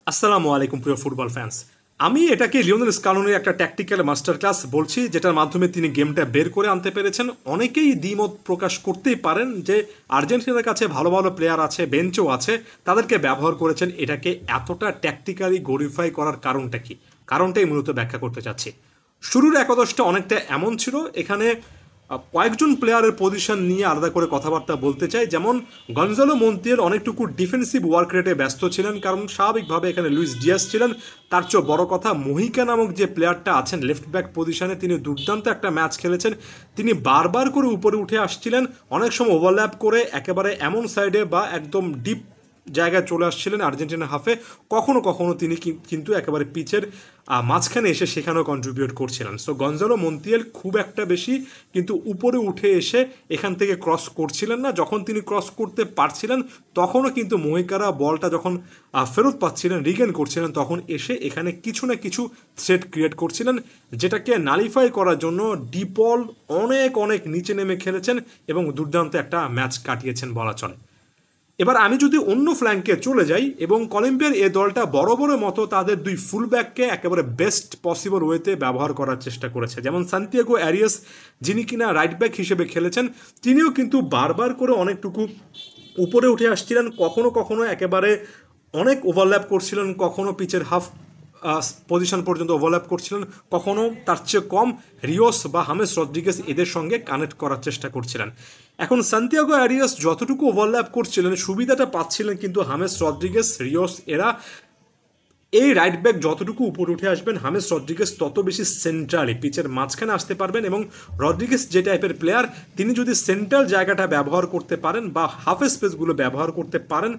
আসসালামু আলাইকুম প্রিয় ফুটবল ফ্যান্স। আমি এটাকে লিওনেল স্কালোনির একটা ট্যাকটিক্যাল মাস্টার ক্লাস বলছি, যেটার মাধ্যমে তিনি গেমটা বের করে আনতে পেরেছেন। অনেকেই দ্বিমত প্রকাশ করতেই পারেন যে আর্জেন্টিনার কাছে ভালো ভালো প্লেয়ার আছে, বেঞ্চও আছে, তাদেরকে ব্যবহার করেছেন। এটাকে এতটা ট্যাকটিক্যালি গ্লোরিফাই করার কারণটা কি? কারণটাই মূলত ব্যাখ্যা করতে চাচ্ছি। শুরুর একাদশটা অনেকটা এমন ছিল, এখানে কয়েকজন প্লেয়ারের পজিশন নিয়ে আলাদা করে কথাবার্তা বলতে চাই। যেমন গঞ্জালো মন্তিয়েল অনেকটুকু ডিফেন্সিভ ওয়ার্ক রেটে ব্যস্ত ছিলেন, কারণ স্বাভাবিকভাবে এখানে লুইস ডিয়াস ছিলেন। তার চেয়ে বড় কথা, মহিকা নামক যে প্লেয়ারটা আছেন লেফট ব্যাক পজিশনে, তিনি দুর্দান্ত একটা ম্যাচ খেলেছেন। তিনি বারবার করে উপরে উঠে আসছিলেন, অনেক সময় ওভারল্যাপ করে একেবারে এমন সাইডে বা একদম ডিপ জায়গায় চলে আসছিলেন আর্জেন্টিনা হাফে। কখনো কখনো তিনি কিন্তু একেবারে পিচের মাঝখানে এসে সেখানেও কন্ট্রিবিউট করছিলেন। সো গঞ্জালো মন্তিয়েল খুব একটা বেশি কিন্তু উপরে উঠে এসে এখান থেকে ক্রস করছিলেন না। যখন তিনি ক্রস করতে পারছিলেন তখনও কিন্তু মহিকারা বলটা যখন ফেরত পাচ্ছিলেন, রিগেন করছিলেন, তখন এসে এখানে কিছু না কিছু থ্রেট ক্রিয়েট করছিলেন, যেটাকে নালিফাই করার জন্য ডিপল অনেক অনেক নিচে নেমে খেলেছেন এবং দুর্দান্ত একটা ম্যাচ কাটিয়েছেন বলা চলে। এবার আমি যদি অন্য ফ্ল্যাঙ্কে চলে যাই, এবং কলম্বিয়ার এই দলটা বরাবরের মতো তাদের দুই ফুলব্যাককে একেবারে বেস্ট পসিবল ওয়েতে ব্যবহার করার চেষ্টা করেছে। যেমন সান্তিয়াগো অ্যারিয়াস, যিনি কিনা রাইট ব্যাক হিসেবে খেলেছেন, তিনিও কিন্তু বারবার করে অনেকটুকু উপরে উঠে আসছিলেন। কখনো কখনো একেবারে অনেক ওভারল্যাপ করছিলেন, কখনো পিচের হাফ পজিশন পর্যন্ত ওভারল্যাপ করছিলেন, কখনো তার চেয়ে কম রিওস বা হামেস রদ্রিগেজ এদের সঙ্গে কানেক্ট করার চেষ্টা করছিলেন। এখন সান্তিয়াগো অ্যারিয়াস যতটুকু ওভারল্যাপ করছিলেন সুবিধাটা পাচ্ছিলেন, কিন্তু হামেস রদ্রিগেজ, রিওস এরা এই রাইট ব্যাক যতটুকু উপরে উঠে আসবেন, হামেস রদ্রিগেজ তত বেশি সেন্ট্রালি পিচের মাঝখানে আসতে পারবেন। এবং রদ্রিগেজ যে টাইপের প্লেয়ার, তিনি যদি সেন্ট্রাল জায়গাটা ব্যবহার করতে পারেন বা হাফ স্পেসগুলো ব্যবহার করতে পারেন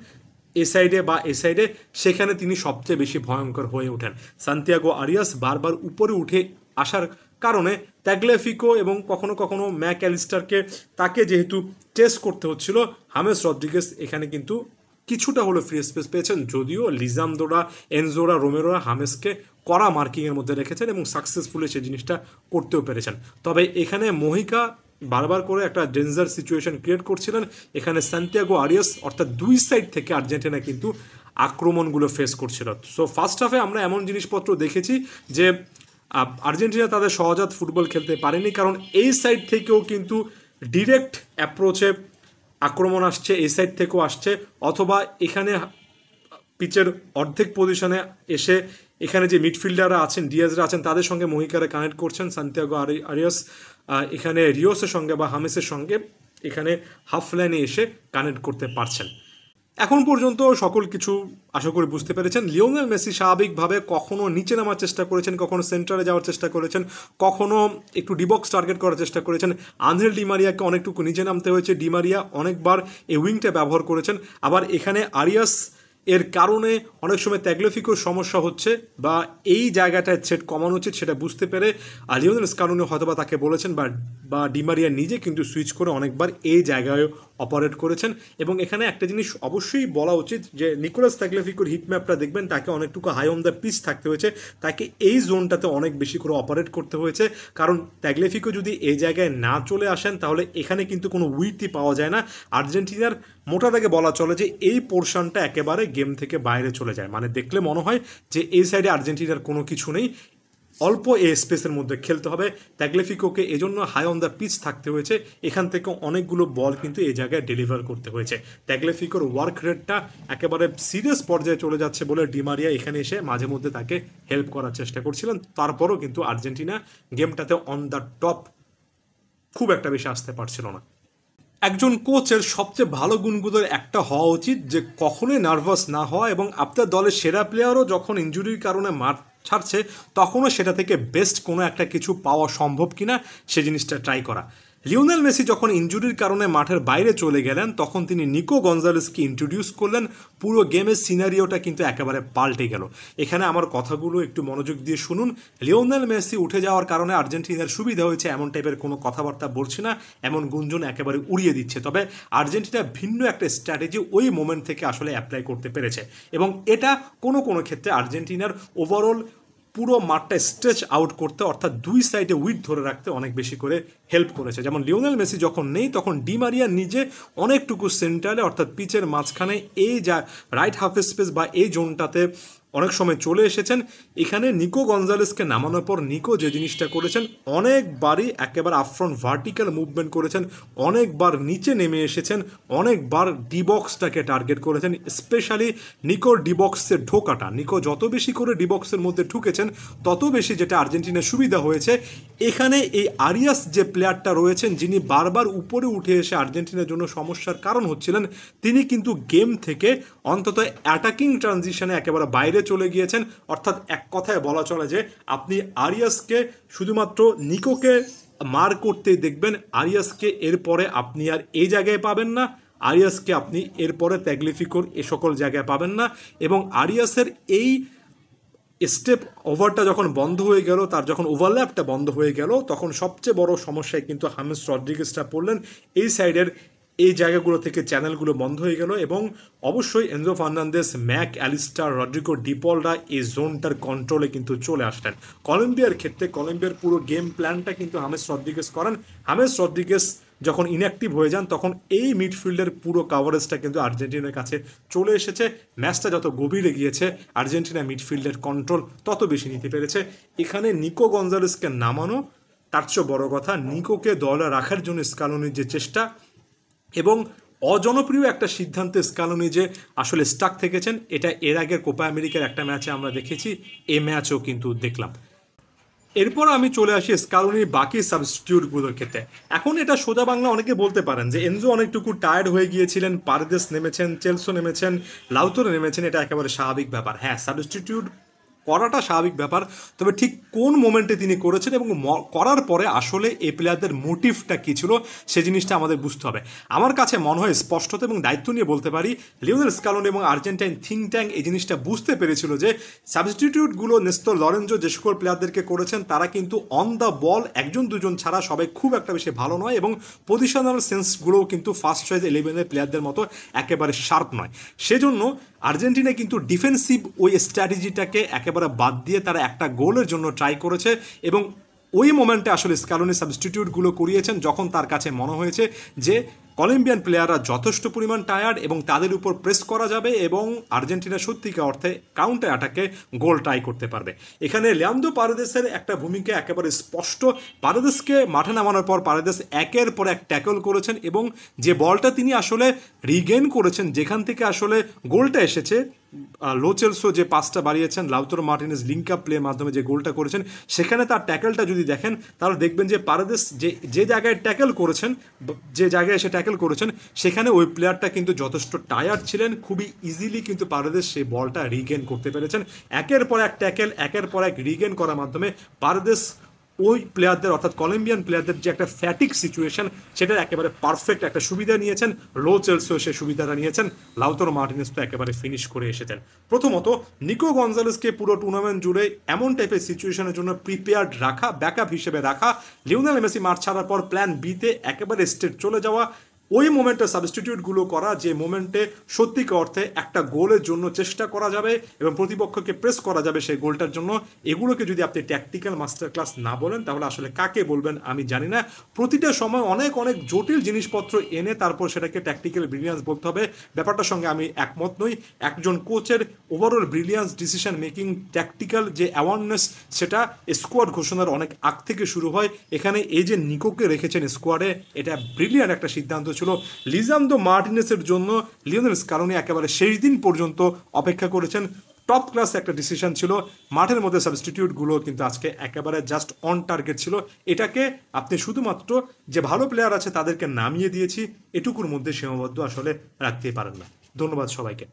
এ সাইডে বা এ সাইডে, সেখানে তিনি সবচেয়ে বেশি ভয়ঙ্কর হয়ে ওঠেন। সান্তিয়াগো আরিয়াস বারবার উপরে উঠে আসার কারণে ট্যাগলেফিকো এবং কখনো কখনো ম্যাক অ্যালিস্টারকে, তাকে যেহেতু টেস্ট করতে হচ্ছিল, হামেস রদ্রিগেজ এখানে কিন্তু কিছুটা হলো ফ্রি স্পেস পেয়েছেন। যদিও লিজামদোরা, এনজোরা, রোমেরোরা হামেসকে কড়া মার্কিংয়ের মধ্যে রেখেছেন এবং সাকসেসফুলি সেই জিনিসটা করতেও পেরেছেন। তবে এখানে মহিকা বারবার করে একটা ডেঞ্জার সিচুয়েশন ক্রিয়েট করছিলেন। এখানে সান্তিয়াগো আরিয়াস অর্থাৎ দুই সাইড থেকে আর্জেন্টিনা কিন্তু আক্রমণগুলো ফেস করছিল। সো ফার্স্ট হাফে আমরা এমন জিনিসপত্র দেখেছি যে আর্জেন্টিনা তাদের সহজাত ফুটবল খেলতে পারেনি, কারণ এই সাইড থেকেও কিন্তু ডিরেক্ট অ্যাপ্রোচে আক্রমণ আসছে, এই সাইড থেকেও আসছে, অথবা এখানে পিচের অর্ধেক পজিশনে এসে এখানে যে মিডফিল্ডাররা আছেন, ডিয়াজরা আছেন, তাদের সঙ্গে মহিকারা কানেক্ট করছেন। সান্তিয়াগো আরিয়াস এখানে রিওসের সঙ্গে বা হামেসের সঙ্গে এখানে হাফ লাইনে এসে কানেক্ট করতে পারছেন। এখন পর্যন্ত সকল কিছু আশা করি বুঝতে পেরেছেন। লিওনেল মেসি স্বাভাবিকভাবে কখনো নিচে নামার চেষ্টা করেছেন, কখনো সেন্টারে যাওয়ার চেষ্টা করেছেন, কখনো একটু ডিবক্স টার্গেট করার চেষ্টা করেছেন। আনহেল ডিমারিয়াকে অনেকটুকু নিচে নামতে হয়েছে, ডিমারিয়া অনেকবার এই উইংটা ব্যবহার করেছেন। আবার এখানে আরিয়াস এর কারণে অনেক সময় ট্যাগলেফিকোর সমস্যা হচ্ছে বা এই জায়গাটায় থ্রেট কমানো উচিত, সেটা বুঝতে পেরে লিওনেল স্কালোনি হয়তোবা তাকে বলেছেন, বা ডিমারিয়া নিজে কিন্তু সুইচ করে অনেকবার এই জায়গায় অপারেট করেছেন। এবং এখানে একটা জিনিস অবশ্যই বলা উচিত যে নিকোলাস ট্যাগলেফিকোর হিটম্যাপটা দেখবেন, তাকে অনেকটুকু হাই অন দ্য পিচ থাকতে হয়েছে, তাকে এই জোনটাতে অনেক বেশি করে অপারেট করতে হয়েছে। কারণ ট্যাগলেফিকো যদি এই জায়গায় না চলে আসেন, তাহলে এখানে কিন্তু কোনো উইথই পাওয়া যায় না। আর্জেন্টিনার মোটা দাগে বলা চলে যে এই পোর্শনটা একেবারে গেম থেকে বাইরে চলে যায়, মানে দেখলে মনে হয় যে এই সাইডে আর্জেন্টিনার কোনো কিছু নেই, অল্প এই স্পেসের মধ্যে খেলতে হবে। ট্যাগলেফিকোকে এজন্য হাই অন দ্য পিচ থাকতে হয়েছে, এখান থেকে অনেকগুলো বল কিন্তু এই জায়গায় ডেলিভার করতে হয়েছে। ট্যাগলেফিকোর ওয়ার্ক রেটটা একেবারে সিরিয়াস পর্যায়ে চলে যাচ্ছে বলে ডিমারিয়া এখানে এসে মাঝে মধ্যে তাকে হেল্প করার চেষ্টা করছিলেন। তারপরও কিন্তু আর্জেন্টিনা গেমটাতে অন দ্য টপ খুব একটা বেশি আসতে পারছিল না। একজন কোচের সবচেয়ে ভালো গুণগুলোর একটা হওয়া উচিত যে কখনোই নার্ভাস না হওয়া, এবং আপনার দলের সেরা প্লেয়ারও যখন ইনজুরির কারণে মাঠ ছাড়ছে তখনও সেটা থেকে বেস্ট কোনো একটা কিছু পাওয়া সম্ভব কিনা সে জিনিসটা ট্রাই করা। লিওনেল মেসি যখন ইনজুরির কারণে মাঠের বাইরে চলে গেলেন, তখন তিনি নিকো গঞ্জালেসকে ইন্ট্রোডিউস করলেন। পুরো গেমের সিনারিওটা কিন্তু একেবারে পাল্টে গেল। এখানে আমার কথাগুলো একটু মনোযোগ দিয়ে শুনুন। লিওনেল মেসি উঠে যাওয়ার কারণে আর্জেন্টিনার সুবিধা হয়েছে এমন টাইপের কোনো কথাবার্তা বলছি না, এমন গুঞ্জন একেবারে উড়িয়ে দিচ্ছে। তবে আর্জেন্টিনা ভিন্ন একটা স্ট্র্যাটেজি ওই মোমেন্ট থেকে আসলে অ্যাপ্লাই করতে পেরেছে, এবং এটা কোনো কোনো ক্ষেত্রে আর্জেন্টিনার ওভারঅল পুরো মাঠটা স্ট্রেচ আউট করতে, অর্থাৎ দুই সাইডে উইথ ধরে রাখতে অনেক বেশি করে হেল্প করেছে। যেমন লিওনেল মেসি যখন নেই, তখন ডিমারিয়া নিজে অনেকটুকু সেন্টারে অর্থাৎ পিচের মাঝখানে এই যা রাইট হাফ স্পেস বা এই জোনটাতে অনেক সময় চলে এসেছেন। এখানে নিকো গঞ্জালেসকে নামানোর পর নিকো যে জিনিসটা করেছেন, অনেকবারই একেবারে আপফ্রন্ট ভার্টিক্যাল মুভমেন্ট করেছেন, অনেকবার নিচে নেমে এসেছেন, অনেকবার ডিবক্সটাকে টার্গেট করেছেন। স্পেশালি নিকোর ডিবক্সে ঢোকাটা, নিকো যত বেশি করে ডিবক্সের মধ্যে ঢুকেছেন তত বেশি যেটা আর্জেন্টিনার সুবিধা হয়েছে। এখানে এই আরিয়াস যে প্লেয়ারটা রয়েছেন, যিনি বারবার উপরে উঠে এসে আর্জেন্টিনার জন্য সমস্যার কারণ হচ্ছিলেন, তিনি কিন্তু গেম থেকে অন্তত অ্যাটাকিং ট্রানজিশনে একেবারে বাইরে চলে গিয়েছেন। অর্থাৎ এক কথায় বলা চলে যে আপনি আরিয়াসকে শুধুমাত্র নিকোকে মার করতে দেখবেন, আরিয়াসকে এরপরে আপনি আর এই জায়গায় পাবেন না, আরিয়াসকে আপনি এরপরে ত্যাগলিফিকোর এ সকল জায়গায় পাবেন না। এবং আরিয়াসের এই স্টেপ ওভারটা যখন বন্ধ হয়ে গেল, তার যখন ওভারল্যাপটা বন্ধ হয়ে গেল, তখন সবচেয়ে বড় সমস্যায় কিন্তু হামেস রড্রিগেজটা পড়লেন। এই সাইডের এই জায়গাগুলো থেকে চ্যানেলগুলো বন্ধ হয়ে গেল এবং অবশ্যই Enzo Fernandez, Mac Allister, Rodrigo ডিপলরা এই জোনটার কন্ট্রোলে কিন্তু চলে আসলেন। কলম্বিয়ার ক্ষেত্রে কলম্বিয়ার পুরো গেম প্ল্যানটা কিন্তু হামেস রড্রিগেজ করেন। হামেস রড্রিগেজ যখন ইনঅ্যাক্টিভ হয়ে যান, তখন এই মিডফিল্ডের পুরো কাভারেজটা কিন্তু আর্জেন্টিনার কাছে চলে এসেছে। ম্যাচটা যত গভীরে গিয়েছে, আর্জেন্টিনা মিডফিল্ডের কন্ট্রোল তত বেশি নিতে পেরেছে। এখানে নিকো গঞ্জালেসকে নামানো, তার চেয়ে বড় কথা নিকোকে দলে রাখার জন্য স্কালোনির যে চেষ্টা, এবং অজনপ্রিয় একটা সিদ্ধান্তে স্কালোনি যে আসলে স্টাক থেকেছেন, এটা এর আগের কোপা আমেরিকার একটা ম্যাচে আমরা দেখেছি, এই ম্যাচেও কিন্তু দেখলাম। এরপর আমি চলে আসি স্কালোনির বাকি সাবস্টিটিউটগুলোর ক্ষেত্রে। এখন এটা সোজা বাংলা অনেকে বলতে পারেন যে এনজো অনেকটুকু টায়ার্ড হয়ে গিয়েছিলেন, পারেদেস নেমেছেন, চেলসো নেমেছেন, লাউতারো নেমেছেন, এটা একেবারে স্বাভাবিক ব্যাপার। হ্যাঁ, সাবস্টিটিউট করাটা স্বাভাবিক ব্যাপার, তবে ঠিক কোন মোমেন্টে তিনি করেছেন এবং করার পরে আসলে এই প্লেয়ারদের মোটিভটা কী ছিল সে জিনিসটা আমাদের বুঝতে হবে। আমার কাছে মনে হয় স্পষ্টতা এবং দায়িত্ব নিয়ে বলতে পারি, লিওনেল স্কালোনি এবং আর্জেন্টাইন থিঙ্ক ট্যাঙ্ক এই জিনিসটা বুঝতে পেরেছিল যে সাবস্টিটিউটগুলো নেস্তর লরেঞ্জো যে সকল প্লেয়ারদেরকে করেছেন, তারা কিন্তু অন দ্য বল একজন দুজন ছাড়া সবাই খুব একটা বেশি ভালো নয়, এবং পজিশনাল সেন্সগুলোও কিন্তু ফার্স্ট চয়েস 11-এর প্লেয়ারদের মতো একেবারে শার্প নয়। সেজন্য আর্জেন্টিনা কিন্তু ডিফেন্সিভ ওই স্ট্র্যাটেজিটাকে একেবারে বাদ দিয়ে তারা একটা গোলের জন্য ট্রাই করেছে, এবং ওই মোমেন্টে আসলে স্কালোনি সাবস্টিটিউটগুলো করিয়েছেন যখন তার কাছে মনে হয়েছে যে কলম্বিয়ান প্লেয়াররা যথেষ্ট পরিমাণ টায়ার্ড এবং তাদের উপর প্রেস করা যাবে এবং আর্জেন্টিনা সত্যিকার অর্থে কাউন্টার অ্যাটাকে গোল ট্রাই করতে পারবে। এখানে লিয়ান্দ্রো পারেদেসের একটা ভূমিকা একেবারে স্পষ্ট। পারেদেসকে মাঠে নামানোর পর পারেদেস একের পর এক ট্যাকল করেছেন, এবং যে বলটা তিনি আসলে রিগেন করেছেন, যেখান থেকে আসলে গোলটা এসেছে, লো চেলসো যে পাসটা বাড়িয়েছেন, লাউতারো মার্টিনেজ লিঙ্ক আপ প্লের মাধ্যমে যে গোলটা করেছেন, সেখানে তার ট্যাকেলটা যদি দেখেন তাহলে দেখবেন যে পারেদেস যে জায়গায় ট্যাকেল করেছেন, যে জায়গায় এসে ট্যাকেল করেছেন, সেখানে ওই প্লেয়ারটা কিন্তু যথেষ্ট টায়ার্ড ছিলেন। খুবই ইজিলি কিন্তু পারেদেস সেই বলটা রিগেন করতে পেরেছেন। একের পর এক ট্যাকেল, একের পর এক রিগেন করার মাধ্যমে পারেদেস ওই প্লেয়ারদের অর্থাৎ কলম্বিয়ান প্লেয়ারদের যে একটা ফ্যাটিক সিচুয়েশন, সেটার একেবারে পারফেক্ট একটা সুবিধা নিয়েছেন। লো চেলসো সে সুবিধাটা নিয়েছেন, লাউতারো মার্টিনেজ তো একেবারে ফিনিশ করে এসেছেন। প্রথমত নিকো গঞ্জালেসকে পুরো টুর্নামেন্ট জুড়ে এমন টাইপের সিচুয়েশনের জন্য প্রিপেয়ার্ড রাখা, ব্যাকআপ হিসেবে রাখা, লিওনেল মেসি মাঠ ছাড়ার পর প্ল্যান বিতে একেবারে স্ট্রেট চলে যাওয়া, ওই মোমেন্টে সাবস্টিটিউটগুলো করা, যে মোমেন্টে সত্যিকার অর্থে একটা গোলের জন্য চেষ্টা করা যাবে এবং প্রতিপক্ষকে প্রেস করা যাবে সেই গোলটার জন্য, এগুলোকে যদি আপনি ট্যাকটিক্যাল মাস্টার ক্লাস না বলেন তাহলে আসলে কাকে বলবেন আমি জানি না। প্রতিটা সময় অনেক অনেক জটিল জিনিসপত্র এনে তারপর সেটাকে ট্যাকটিক্যাল ব্রিলিয়ান্স বলতে হবে, ব্যাপারটার সঙ্গে আমি একমত নই। একজন কোচের overall brilliance, decision making, tactical যে অ্যাওয়ারনেস, সেটা স্কোয়াড ঘোষণার অনেক আগ থেকে শুরু হয়। এখানে এই যে নিকোকে রেখেছেন স্কোয়াডে, এটা ব্রিলিয়ান্ট একটা সিদ্ধান্ত ছিল। লিজান্দ্রো মার্টিনেসের জন্য লিওনেল স্কালোনি একেবারে শেষ দিন পর্যন্ত অপেক্ষা করেছেন। টপ ক্লাস একটা ডিসিশন ছিল। মাঠের মধ্যে সাবস্টিটিউটগুলো কিন্তু আজকে একেবারে জাস্ট অন টার্গেট ছিল। এটাকে আপনি শুধুমাত্র যে ভালো প্লেয়ার আছে তাদেরকে নামিয়ে দিয়েছি এটুকুর মধ্যে সীমাবদ্ধ আসলে রাখতেই পারেন না। ধন্যবাদ সবাইকে।